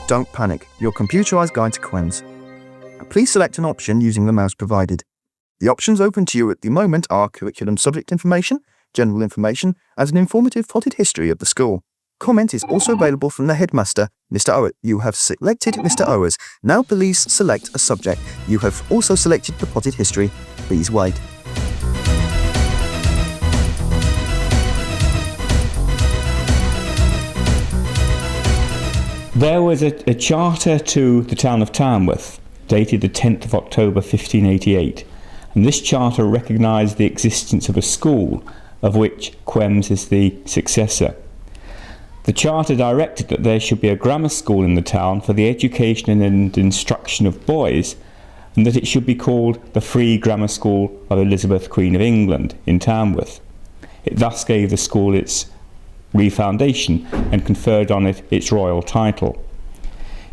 Don't panic, your computerized guide to QEMS. Please select an option using the mouse provided. The options open to you at the moment are curriculum subject information, general information, and an informative potted history of the school. Comment is also available from the headmaster, Mr. Owers. You have selected Mr. Owers. Now please select a subject. You have also selected the potted history. Please wait. There was a charter to the town of Tamworth, dated the 10th of October 1588, and this charter recognised the existence of a school, of which QEMS is the successor. The charter directed that there should be a grammar school in the town for the education and instruction of boys, and that it should be called the Free Grammar School of Elizabeth, Queen of England, in Tamworth. It thus gave the school its refoundation and conferred on it its royal title.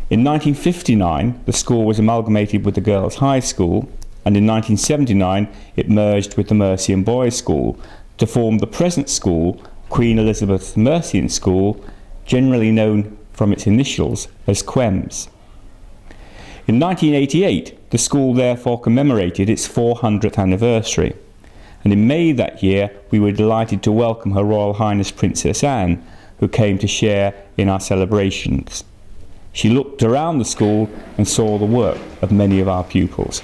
In 1959, the school was amalgamated with the Girls' High School, and in 1979 it merged with the Mercian Boys' School to form the present school, Queen Elizabeth Mercian School, generally known from its initials as QEMS. In 1988, the school therefore commemorated its 400th anniversary, and in May that year we were delighted to welcome Her Royal Highness Princess Anne, who came to share in our celebrations. She looked around the school and saw the work of many of our pupils.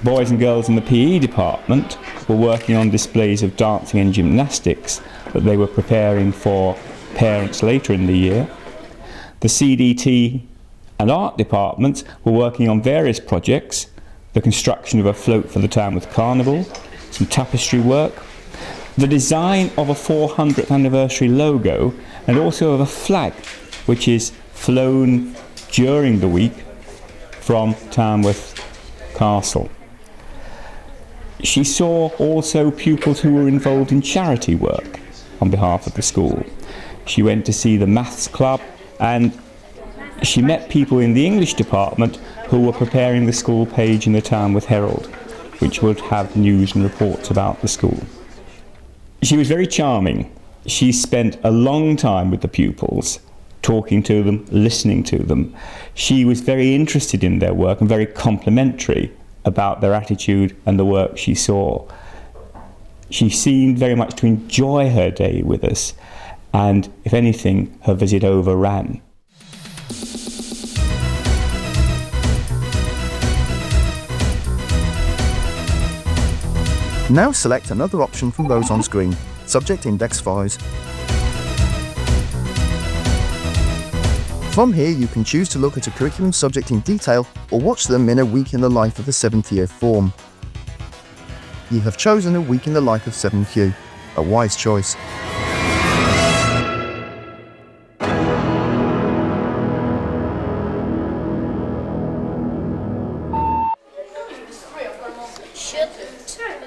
Boys and girls in the PE department were working on displays of dancing and gymnastics that they were preparing for parents later in the year. The CDT and art departments were working on various projects, the construction of a float for the Tamworth Carnival, some tapestry work, the design of a 400th anniversary logo, and also of a flag which is flown during the week from Tamworth Castle. She saw also pupils who were involved in charity work on behalf of the school. She went to see the maths club, and she met people in the English department who were preparing the school page in the Tamworth Herald, which would have news and reports about the school. She was very charming. She spent a long time with the pupils, talking to them, listening to them. She was very interested in their work and very complimentary about their attitude and the work she saw. She seemed very much to enjoy her day with us, and if anything, her visit overran. Now select another option from those on screen. Subject Index 5. From here you can choose to look at a curriculum subject in detail or watch them in a week in the life of the 7th year form. You have chosen a week in the life of 7Q, a wise choice.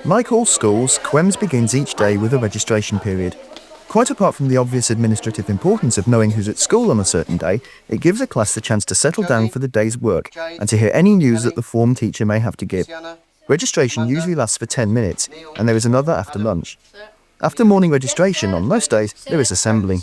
Like all schools, QEMS begins each day with a registration period. Quite apart from the obvious administrative importance of knowing who's at school on a certain day, it gives a class the chance to settle down for the day's work and to hear any news that the form teacher may have to give. Registration usually lasts for 10 minutes, and there is another after lunch. After morning registration, on most days, there is assembly.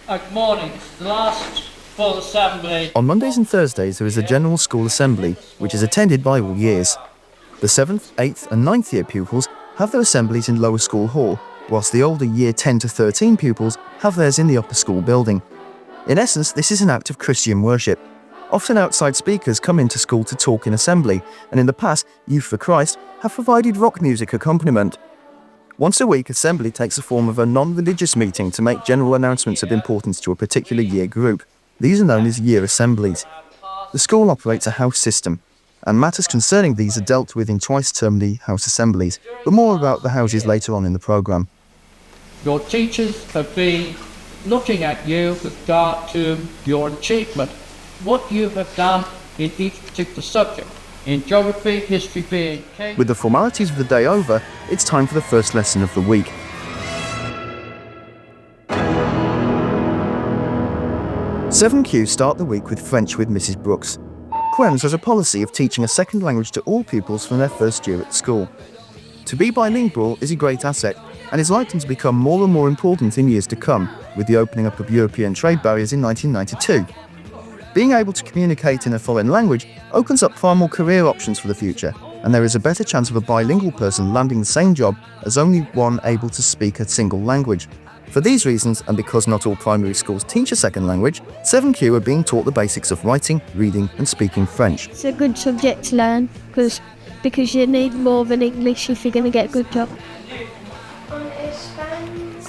Good morning. The last full assembly. On Mondays and Thursdays there is a general school assembly, which is attended by all years. The 7th, 8th and 9th year pupils have their assemblies in Lower School Hall, whilst the older year 10 to 13 pupils have theirs in the upper school building. In essence, this is an act of Christian worship. Often outside speakers come into school to talk in assembly, and in the past, Youth for Christ have provided rock music accompaniment. Once a week, assembly takes the form of a non-religious meeting to make general announcements of importance to a particular year group. These are known as year assemblies. The school operates a house system, and matters concerning these are dealt with in twice-termly house assemblies, but more about the houses later on in the programme. Your teachers have been looking at you with regard to your achievement, what you have done in each particular subject. In geography, history being case. With the formalities of the day over, it's time for the first lesson of the week. 7Q start the week with French with Mrs. Brooks. QEMS has a policy of teaching a second language to all pupils from their first year at school. To be bilingual is a great asset and is likely to become more and more important in years to come, with the opening up of European trade barriers in 1992. Being able to communicate in a foreign language opens up far more career options for the future, and there is a better chance of a bilingual person landing the same job as only one able to speak a single language. For these reasons, and because not all primary schools teach a second language, 7Q are being taught the basics of writing, reading and speaking French. It's a good subject to learn because you need more than English if you're going to get a good job.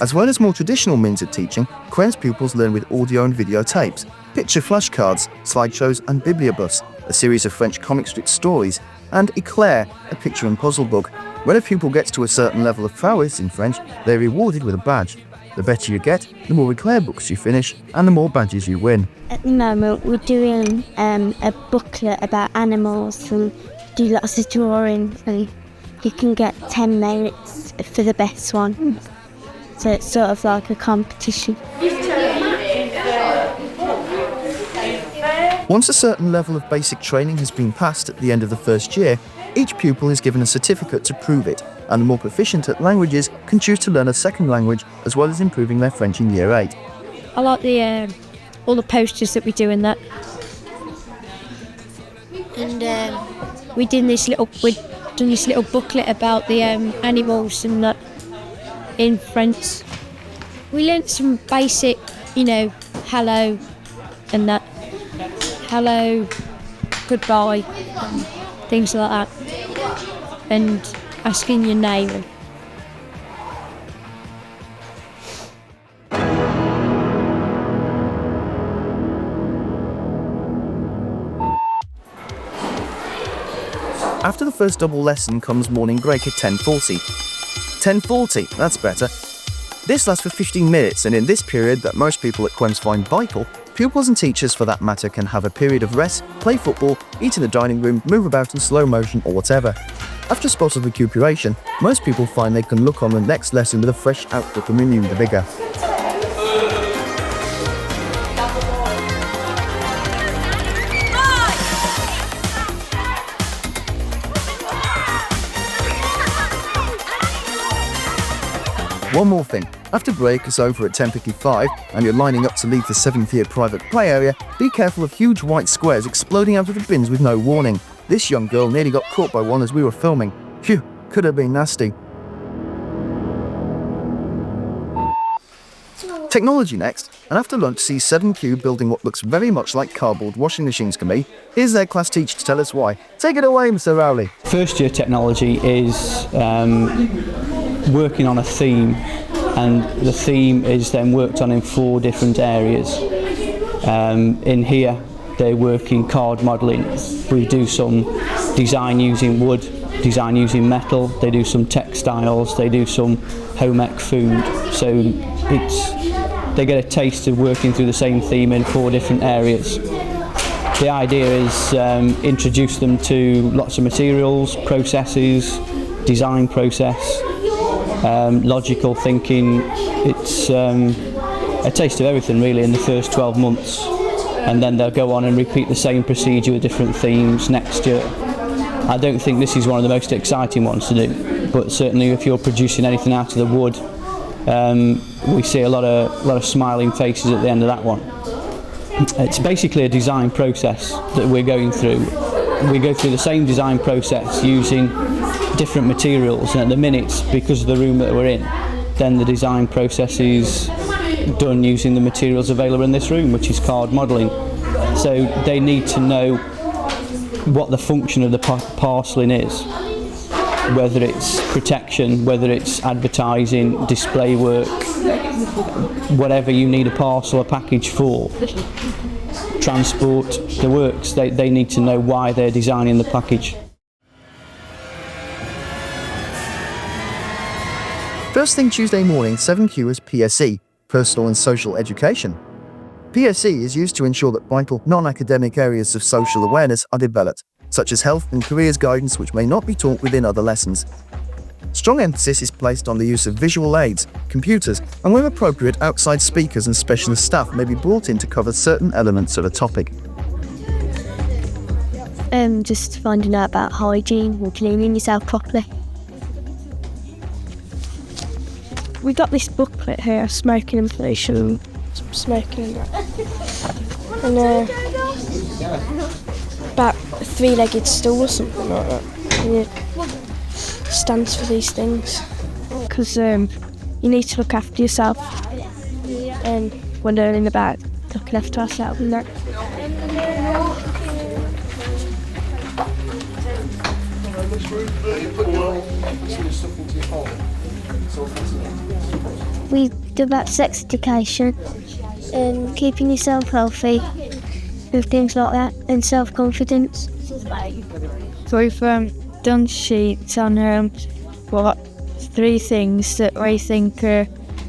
As well as more traditional means of teaching, QEMS pupils learn with audio and video tapes, picture flashcards, slideshows and Bibliobus, a series of French comic strip stories, and Eclair, a picture and puzzle book. When a pupil gets to a certain level of prowess in French, they are rewarded with a badge. The better you get, the more Eclair books you finish, and the more badges you win. At the moment, we're doing a booklet about animals and do lots of drawings, and you can get 10 merits for the best one. So it's sort of like a competition. Once a certain level of basic training has been passed at the end of the first year, each pupil is given a certificate to prove it, and the more proficient at languages can choose to learn a second language as well as improving their French in Year 8. I like all the posters that we do in that. And we've done this little booklet about the animals and that in French. We learnt some basic, hello and that. Hello, goodbye, things like that. And asking your name. After the first double lesson comes morning break at 10:40. 10:40, that's better. This lasts for 15 minutes, and in this period that most people at QEMS find vital, pupils and teachers for that matter can have a period of rest, play football, eat in the dining room, move about in slow motion or whatever. After spots of recuperation, most people find they can look on the next lesson with a fresh outlook and renew the vigour. One more thing, after break is over at 10:55 and you're lining up to leave the 7th year private play area, be careful of huge white squares exploding out of the bins with no warning. This young girl nearly got caught by one as we were filming. Phew, could have been nasty. Technology next, and after lunch sees 7Q building what looks very much like cardboard washing machines can be. Here's their class teacher to tell us why. Take it away, Mr. Rowley. First year technology is working on a theme, and the theme is then worked on in 4 different areas. In here they work in card modelling. We do some design using wood, design using metal, they do some textiles, they do some home ec food. So they get a taste of working through the same theme in 4 different areas. The idea is introduce them to lots of materials, processes, design process, logical thinking. It's a taste of everything really in the first 12 months, and then they'll go on and repeat the same procedure with different themes next year. I don't think this is one of the most exciting ones to do, but certainly if you're producing anything out of the wood, we see a lot of smiling faces at the end of that one. It's basically a design process that we're going through. We go through the same design process using different materials, and at the minute, because of the room that we're in, then the design process is done using the materials available in this room, which is card modelling. So they need to know what the function of the parcelling is, whether it's protection, whether it's advertising, display work, whatever you need a parcel or package for, transport, the works. They need to know why they're designing the package. First thing Tuesday morning, 7Q is PSE, Personal and Social Education. PSE is used to ensure that vital, non-academic areas of social awareness are developed, such as health and careers guidance which may not be taught within other lessons. Strong emphasis is placed on the use of visual aids, computers, and where appropriate, outside speakers and specialist staff may be brought in to cover certain elements of a topic. Just finding out about hygiene and cleaning yourself properly. We got this booklet here, smoking information, smoking and about a three-legged stool or something like that. And it stands for these things because you need to look after yourself, and we're learning about looking after ourselves and that. We do about sex education and keeping yourself healthy with things like that, and self-confidence. So we've done sheets on what 3 things that we think are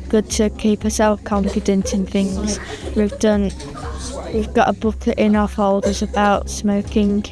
good to keep us self-confident in things. We've got a booklet in our folders about smoking.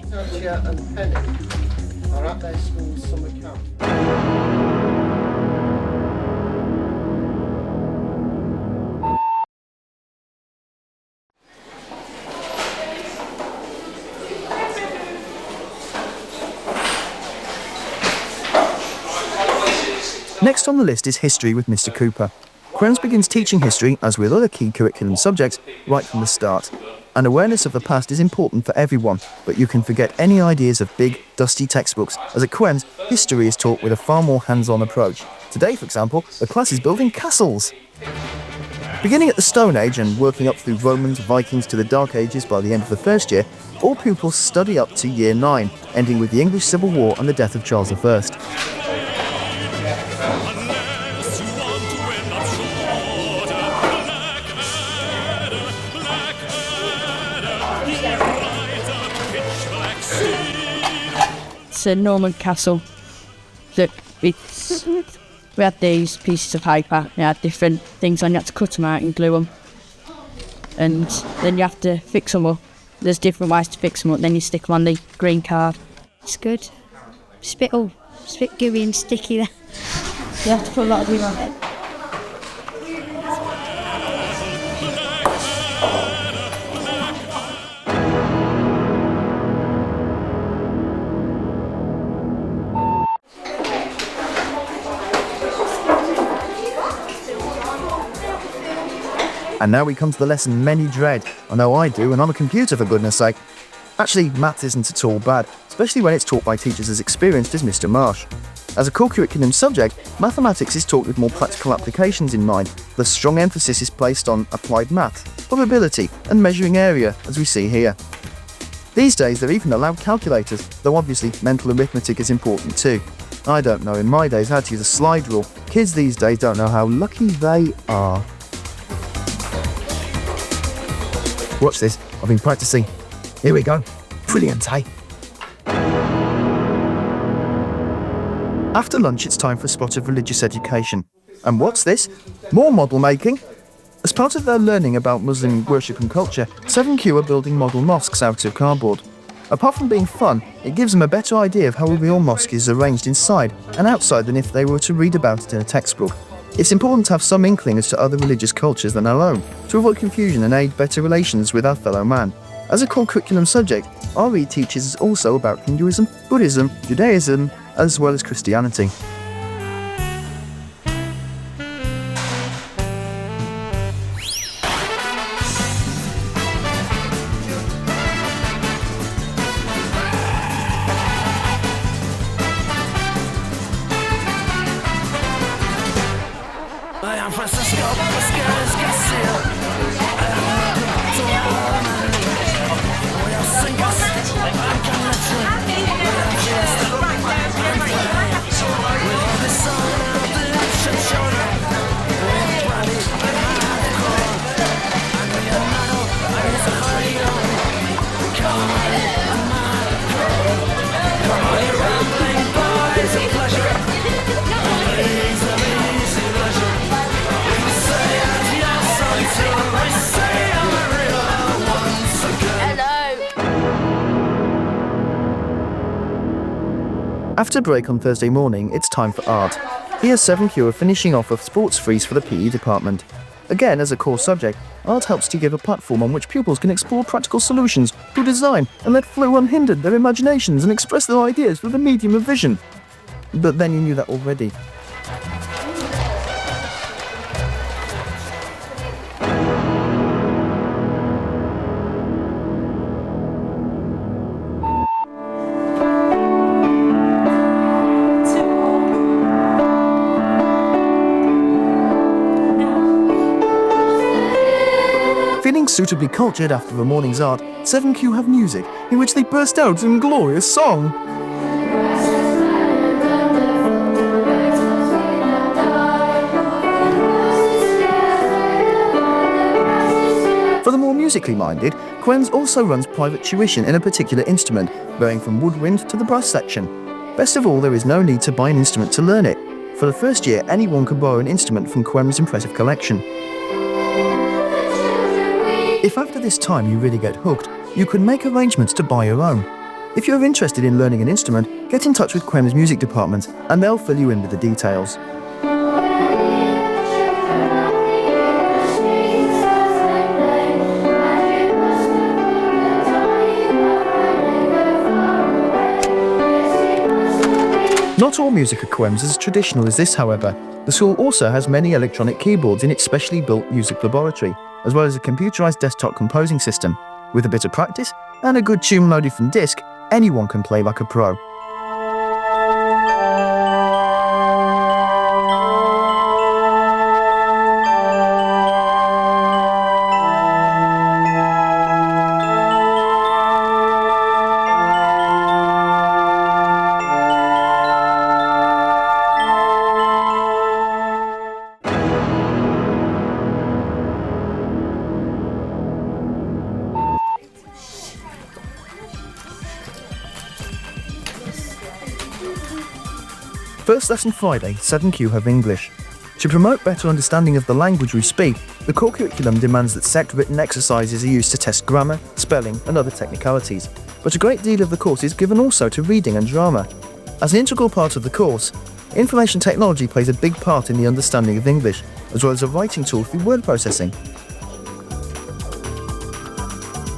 Next on the list is history with Mr. Cooper. QEMS begins teaching history, as with other key curriculum subjects, right from the start. An awareness of the past is important for everyone, but you can forget any ideas of big, dusty textbooks, as at QEMS, history is taught with a far more hands-on approach. Today, for example, the class is building castles. Beginning at the Stone Age and working up through Romans, Vikings to the Dark Ages by the end of the first year, all pupils study up to Year 9, ending with the English Civil War and the death of Charles I. It's a Norman castle that we had these pieces of paper, you had different things on, you had to cut them out and glue them, and then you have to fix them up. There's different ways to fix them up, then you stick them on the green card. It's good. It's a bit gooey and sticky there. You have to put a lot of glue on it. And now we come to the lesson many dread. I know I do, and I'm a computer for goodness sake. Actually, maths isn't at all bad, especially when it's taught by teachers as experienced as Mr. Marsh. As a core curriculum subject, mathematics is taught with more practical applications in mind. The strong emphasis is placed on applied math, probability, and measuring area, as we see here. These days, they're even allowed calculators, though obviously mental arithmetic is important too. I don't know in my days how to use a slide rule. Kids these days don't know how lucky they are. Watch this, I've been practicing. Here we go. Brilliant, eh? After lunch, it's time for a spot of religious education. And what's this? More model making? As part of their learning about Muslim worship and culture, 7Q are building model mosques out of cardboard. Apart from being fun, it gives them a better idea of how a real mosque is arranged inside and outside than if they were to read about it in a textbook. It's important to have some inkling as to other religious cultures than our own, to avoid confusion and aid better relations with our fellow man. As a core curriculum subject, RE teaches us also about Hinduism, Buddhism, Judaism, as well as Christianity. After break on Thursday morning, it's time for art. Here 7Q are finishing off a sports freeze for the PE department. Again, as a core subject, art helps to give a platform on which pupils can explore practical solutions through design and let flow unhindered their imaginations and express their ideas through the medium of vision. But then you knew that already. Feeling suitably cultured after the morning's art, 7Q have music, in which they burst out in glorious song. For the more musically minded, QEMS also runs private tuition in a particular instrument, going from woodwind to the brass section. Best of all, there is no need to buy an instrument to learn it. For the first year, anyone can borrow an instrument from QEMS' impressive collection. If after this time you really get hooked, you can make arrangements to buy your own. If you're interested in learning an instrument, get in touch with QEMS' music department and they'll fill you in with the details. Not all music at QEMS is as traditional as this, however. The school also has many electronic keyboards in its specially built music laboratory, as well as a computerized desktop composing system. With a bit of practice and a good tune loaded from disk, anyone can play like a pro. First lesson Friday, 7Q have English. To promote better understanding of the language we speak, the core curriculum demands that set written exercises are used to test grammar, spelling and other technicalities, but a great deal of the course is given also to reading and drama. As an integral part of the course, information technology plays a big part in the understanding of English, as well as a writing tool through word processing.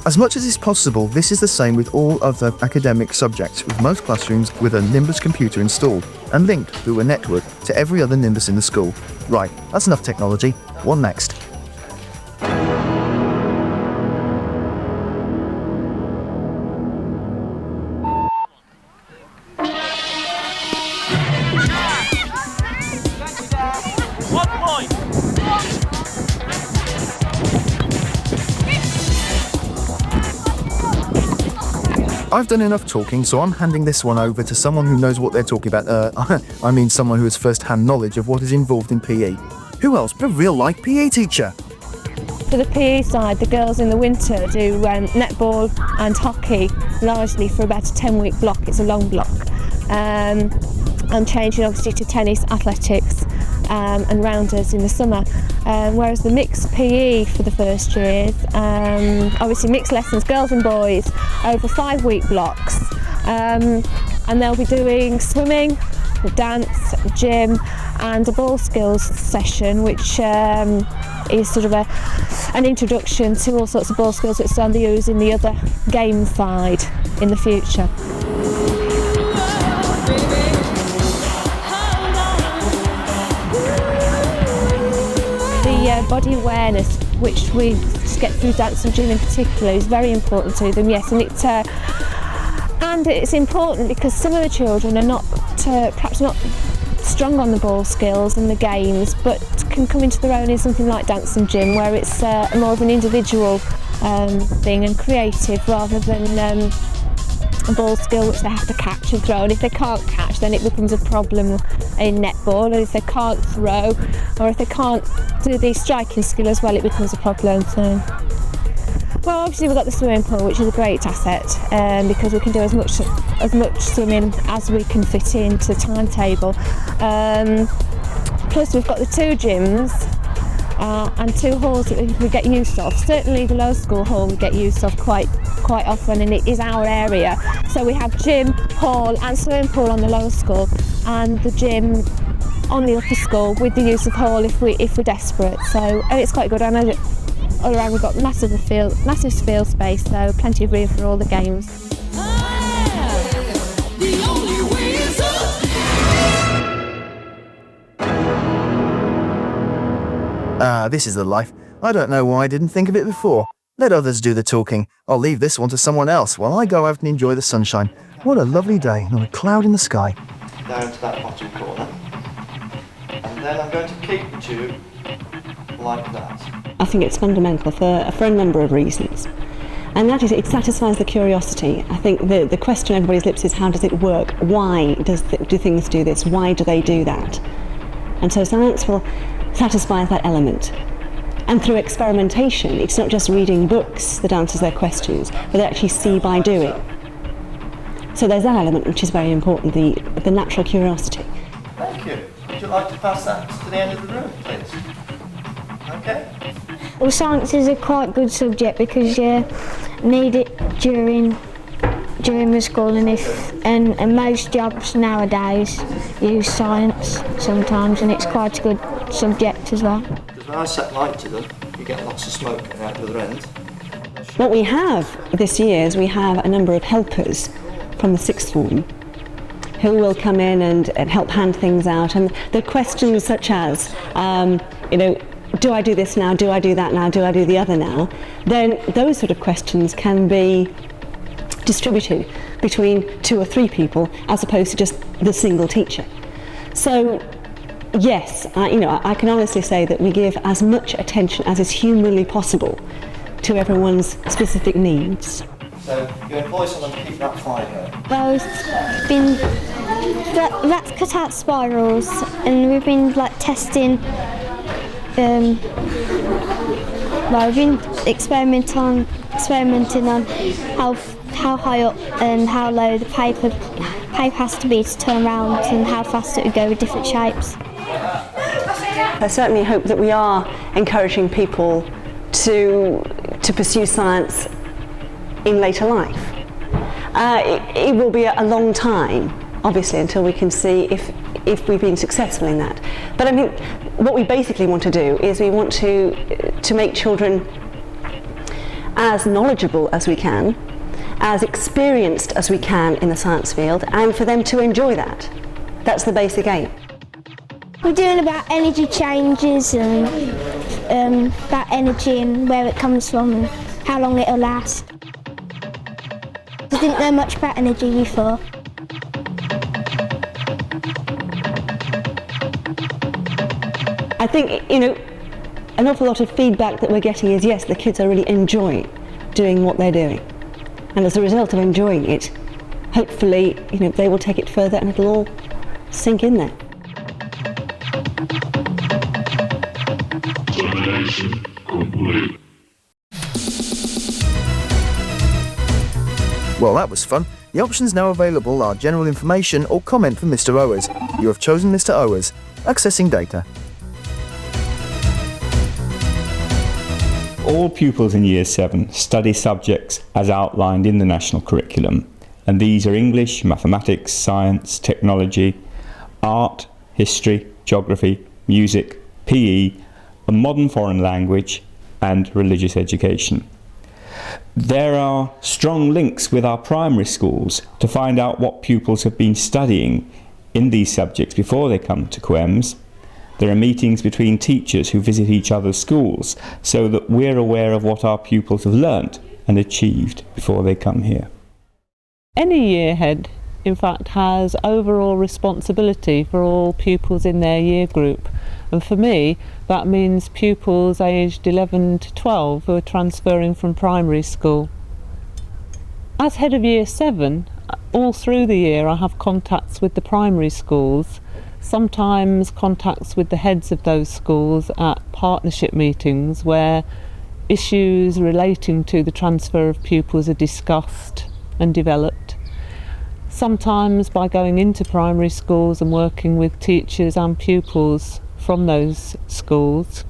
As much as is possible, this is the same with all other academic subjects, with most classrooms with a Nimbus computer installed and linked through a network to every other Nimbus in the school. Right, that's enough technology. What next? I've done enough talking, so I'm handing this one over to someone who knows what they're talking about. I mean someone who has first-hand knowledge of what is involved in PE. Who else but a real-life PE teacher? For the PE side, the girls in the winter do netball and hockey, largely for about a 10-week block. It's a long block. And changing obviously to tennis, athletics and rounders in the summer. Whereas the mixed PE for the first years, obviously mixed lessons, girls and boys, over 5-week blocks. And they'll be doing swimming, dance, gym and a ball skills session, which is sort of an introduction to all sorts of ball skills which they'll use in the other game side in the future. Body awareness, which we get through dance and gym in particular, is very important to them, yes, and it's important because some of the children are not perhaps not strong on the ball skills and the games, but can come into their own in something like dance and gym, where it's more of an individual thing and creative rather than a ball skill which they have to catch and throw, and if they can't catch then it becomes a problem in netball, and if they can't throw or if they can't do the striking skill as well, it becomes a problem. So, well, obviously we've got the swimming pool, which is a great asset because we can do as much swimming as we can fit into timetable. Plus we've got the 2 gyms and 2 halls that we get use of. Certainly the lower school hall we get use of quite quite often, and it is our area. So we have gym, hall and swimming pool on the lower school, and the gym on the upper school with the use of hall if we're desperate. So and it's quite good. I know that all around we've got massive field space, so plenty of room for all the games. This is the life. I don't know why I didn't think of it before. Let others do the talking. I'll leave this one to someone else while I go out and enjoy the sunshine. What a lovely day, not a cloud in the sky. Down to that bottom corner. And then I'm going to keep the tube like that. I think it's fundamental for a number of reasons. And that is, it satisfies the curiosity. I think the question on everybody's lips is, how does it work? Why do things do this? Why do they do that? And so science will satisfy that element. And through experimentation, it's not just reading books that answers their questions, but they actually see by doing. So there's that element which is very important, the natural curiosity. Thank you. Would you like to pass that to the end of the room, please? Okay. Well, science is a quite good subject because you need it during the school, and most jobs nowadays use science sometimes, and it's quite a good subject as well. Because when I set light to them, you get lots of smoke coming out the other end. What we have this year is we have a number of helpers from the sixth form who will come in and help hand things out, and the questions such as, do I do this now, do I do that now, do I do the other now, then those sort of questions can be distributed between 2 or 3 people as opposed to just the single teacher. So yes, I can honestly say that we give as much attention as is humanly possible to everyone's specific needs. So you employ someone to keep that fire going? Well, that's cut out spirals, and we've been testing. We've been experimenting on how high up and how low the pipe has to be to turn around, and how fast it would go with different shapes. I certainly hope that we are encouraging people to pursue science in later life. It will be a long time, obviously, until we can see if we've been successful in that. But I mean, what we basically want to do is we want to make children as knowledgeable as we can, as experienced as we can in the science field, and for them to enjoy that. That's the basic aim. We're doing about energy changes and about energy and where it comes from and how long it'll last. I didn't know much about energy before. I think, an awful lot of feedback that we're getting is, yes, the kids are really enjoying doing what they're doing. And as a result of enjoying it, hopefully, they will take it further and it'll all sink in there. Examination complete. Well, that was fun. The options now available are general information or comment from Mr. Owers. You have chosen Mr. Owers. Accessing data. All pupils in Year 7 study subjects as outlined in the national curriculum, and these are English, mathematics, science, technology, art, history, geography, music, PE, a modern foreign language, and religious education. There are strong links with our primary schools to find out what pupils have been studying in these subjects before they come to QEMS. There are meetings between teachers who visit each other's schools so that we're aware of what our pupils have learnt and achieved before they come here. Any year head, in fact, has overall responsibility for all pupils in their year group. And for me, that means pupils aged 11 to 12 who are transferring from primary school. As head of Year 7, all through the year I have contacts with the primary schools, sometimes contacts with the heads of those schools at partnership meetings where issues relating to the transfer of pupils are discussed and developed. Sometimes by going into primary schools and working with teachers and pupils from those schools,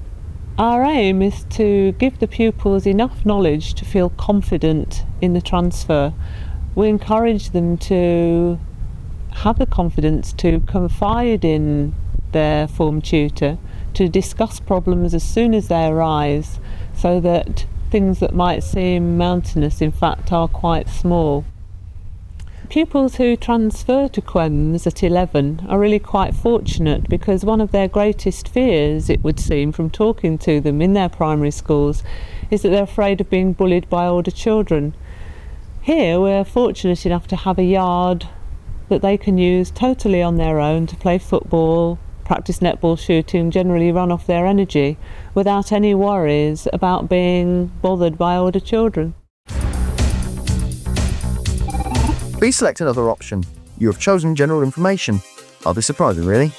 Our aim is to give the pupils enough knowledge to feel confident in the transfer. We encourage them to have the confidence to confide in their form tutor, to discuss problems as soon as they arise, so that things that might seem mountainous in fact are quite small. Pupils who transfer to QEMS at 11 are really quite fortunate, because one of their greatest fears, it would seem from talking to them in their primary schools, is that they're afraid of being bullied by older children. Here we're fortunate enough to have a yard that they can use totally on their own to play football, practice netball shooting, generally run off their energy without any worries about being bothered by older children. Please select another option. You have chosen general information. Hardly surprising, really.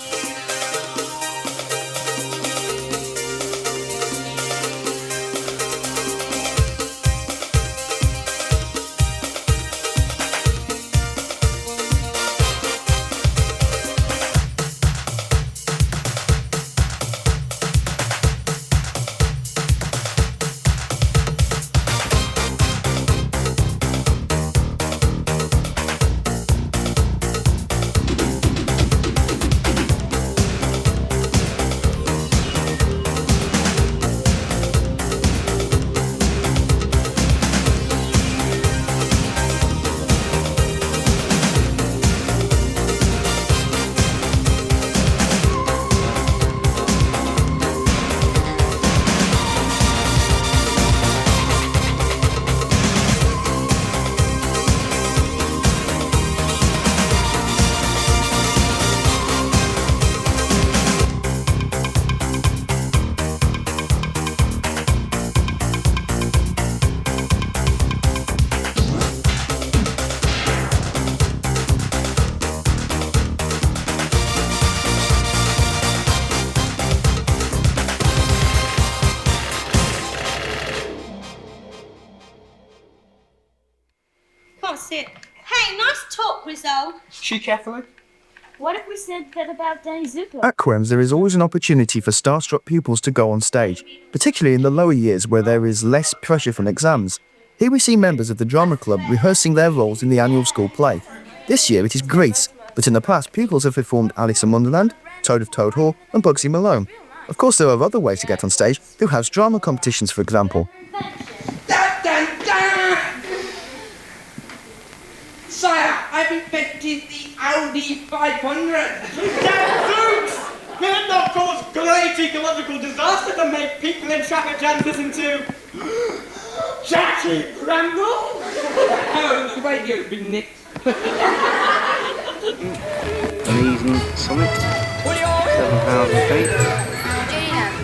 Hey, nice talk, Rizzo. Shoe carefully. What if we said that about Danny Zucker? At QEMS, there is always an opportunity for starstruck pupils to go on stage, particularly in the lower years where there is less pressure from exams. Here we see members of the drama club rehearsing their roles in the annual school play. This year it is Grease, but in the past pupils have performed Alice in Wonderland, Toad of Toad Hall and Bugsy Malone. Of course there are other ways to get on stage, through house drama competitions for example. Sire, I've invented the Audi 500. You're not cause great ecological disaster to make people in traffic jams listen to Jackie Crandall. Oh, the radio's been nicked. An evening summit, £7 a fee.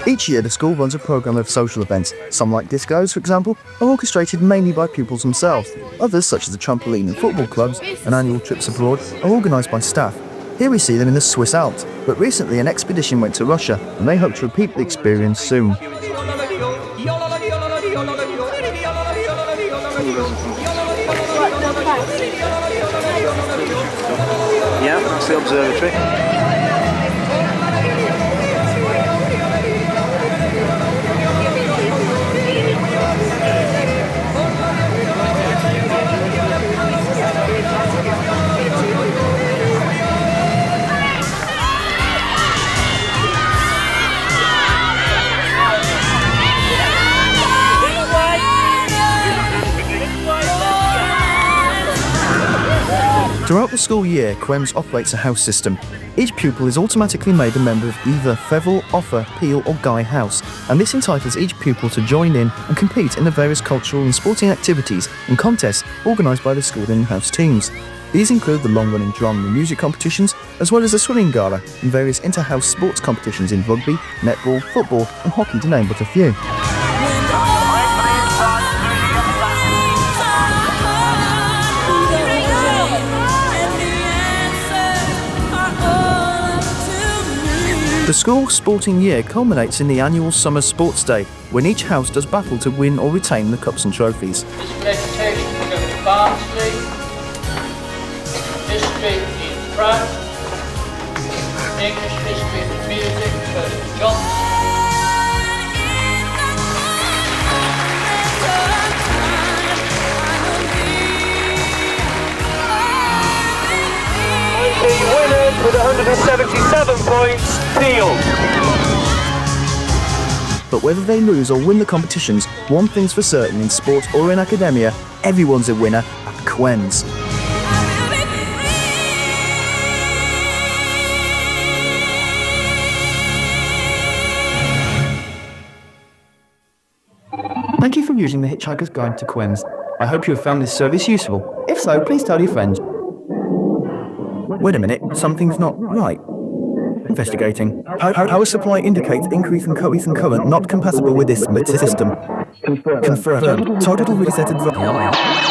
Each year the school runs a programme of social events. Some, like discos for example, are orchestrated mainly by pupils themselves. Others, such as the trampoline and football clubs and annual trips abroad, are organised by staff. Here we see them in the Swiss Alps, but recently an expedition went to Russia and they hope to repeat the experience soon. Yeah, that's the observatory. Throughout the school year, QEMS operates a house system. Each pupil is automatically made a member of either Fevel, Offa, Peel or Guy House, and this entitles each pupil to join in and compete in the various cultural and sporting activities and contests organised by the school in-house teams. These include the long-running drum and music competitions, as well as the swimming gala and various inter-house sports competitions in rugby, netball, football and hockey, to name but a few. The school sporting year culminates in the annual Summer Sports Day, when each house does battle to win or retain the cups and trophies. This presentation goes to Barnsley, history in France, English history and music goes to Johnson, 177 points, Field. But whether they lose or win the competitions, one thing's for certain in sport or in academia, everyone's a winner at QEMS. Thank you for using the Hitchhiker's Guide to QEMS. I hope you have found this service useful. If so, please tell your friends. Wait a minute, something's not right. Investigating. Power supply indicates increase in current not compatible with this system. Confirmed. Total reset advice.